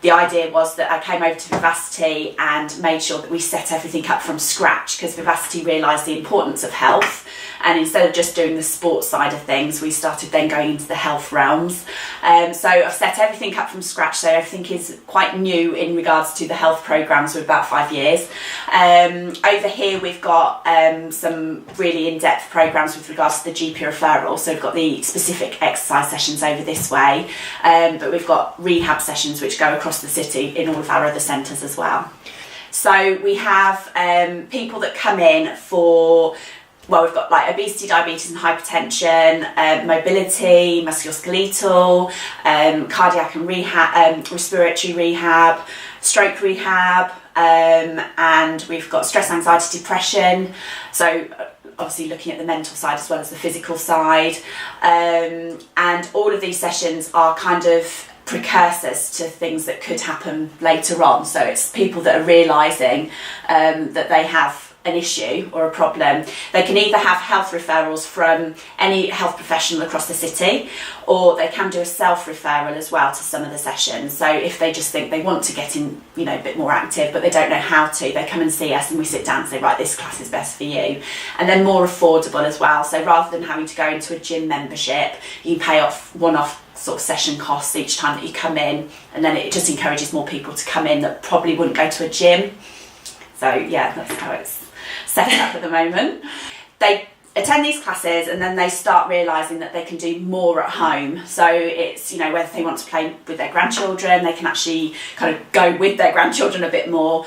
the idea was that I came over to Vivacity and made sure that we set everything up from scratch, because Vivacity realised the importance of health, and instead of just doing the sports side of things, we started then going into the health realms. So I've set everything up from scratch, so everything is quite new in regards to the health programmes with about 5 years. Over here we've got some really in-depth programmes with regards to the GP referral, so we've got the specific exercise sessions over this way, but we've got rehab sessions which go across the city in all of our other centres as well. So we have people that come in for, well, we've got like obesity, diabetes and hypertension, mobility, musculoskeletal, cardiac and rehab, respiratory rehab, stroke rehab, and we've got stress, anxiety, depression. So obviously looking at the mental side as well as the physical side. And all of these sessions are kind of precursors to things that could happen later on. So it's people that are realising that they have an issue or a problem. They can either have health referrals from any health professional across the city, or they can do a self-referral as well to some of the sessions. So if they just think they want to get in, you know, a bit more active, but they don't know how to, they come and see us and we sit down and say, right, this class is best for you. And then more affordable as well. So rather than having to go into a gym membership, you pay off one-off sort of session costs each time that you come in, and then it just encourages more people to come in that probably wouldn't go to a gym. So yeah, that's how it's set up at the moment. They attend these classes and then they start realising that they can do more at home. So it's, you know, whether they want to play with their grandchildren, they can actually kind of go with their grandchildren a bit more.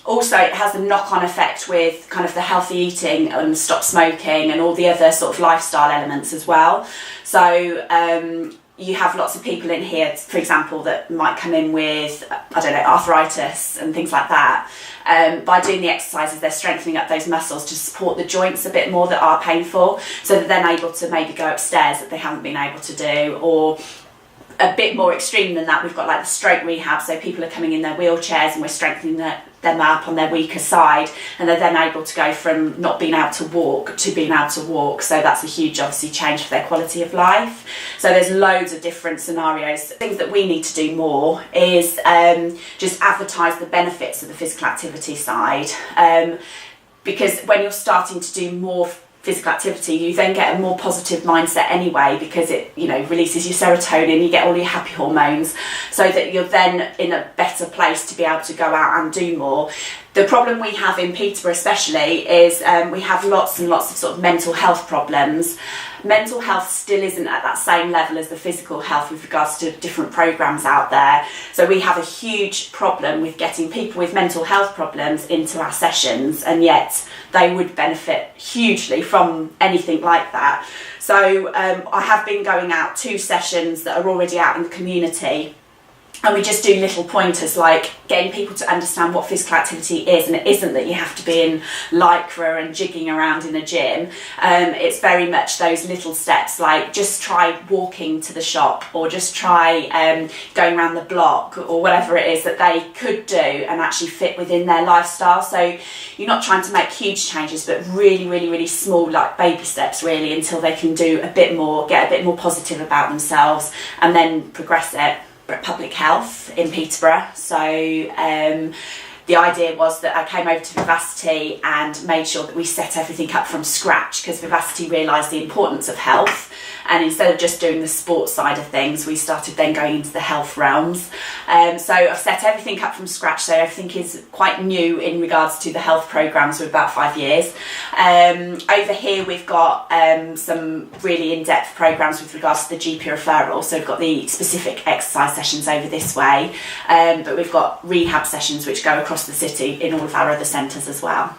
Also, it has a knock-on effect with kind of the healthy eating and stop smoking and all the other sort of lifestyle elements as well. So you have lots of people in here, for example, that might come in with, I don't know, arthritis and things like that. By doing the exercises, they're strengthening up those muscles to support the joints a bit more that are painful, so that they're able to maybe go upstairs that they haven't been able to do. Or a bit more extreme than that, we've got like the stroke rehab, so people are coming in their wheelchairs and we're strengthening them up on their weaker side, and they're then able to go from not being able to walk to being able to walk. So that's a huge, obviously, change for their quality of life. So there's loads of different scenarios. Things that we need to do more is just advertise the benefits of the physical activity side, because when you're starting to do more physical activity, you then get a more positive mindset anyway, because it, you know, releases your serotonin, you get all your happy hormones, so that you're then in a better place to be able to go out and do more. The problem we have in Peterborough especially is we have lots and lots of sort of mental health problems. Mental health still isn't at that same level as the physical health with regards to different programmes out there. So we have a huge problem with getting people with mental health problems into our sessions, and yet they would benefit hugely from anything like that. So I have been going out to sessions that are already out in the community, and we just do little pointers like getting people to understand what physical activity is, and it isn't that you have to be in lycra and jigging around in a gym. It's very much those little steps, like just try walking to the shop, or just try going around the block, or whatever it is that they could do and actually fit within their lifestyle. So you're not trying to make huge changes, but really, really, really small, like baby steps really, until they can do a bit more, get a bit more positive about themselves, and then progress it. At Public Health in Peterborough. So the idea was that I came over to Vivacity and made sure that we set everything up from scratch, because Vivacity realised the importance of health, and instead of just doing the sports side of things, we started then going into the health realms. So I've set everything up from scratch, so everything is quite new in regards to the health programmes with about 5 years. Over here we've got some really in-depth programmes with regards to the GP referral, so we've got the specific exercise sessions over this way, but we've got rehab sessions which go across the city in all of our other centres as well.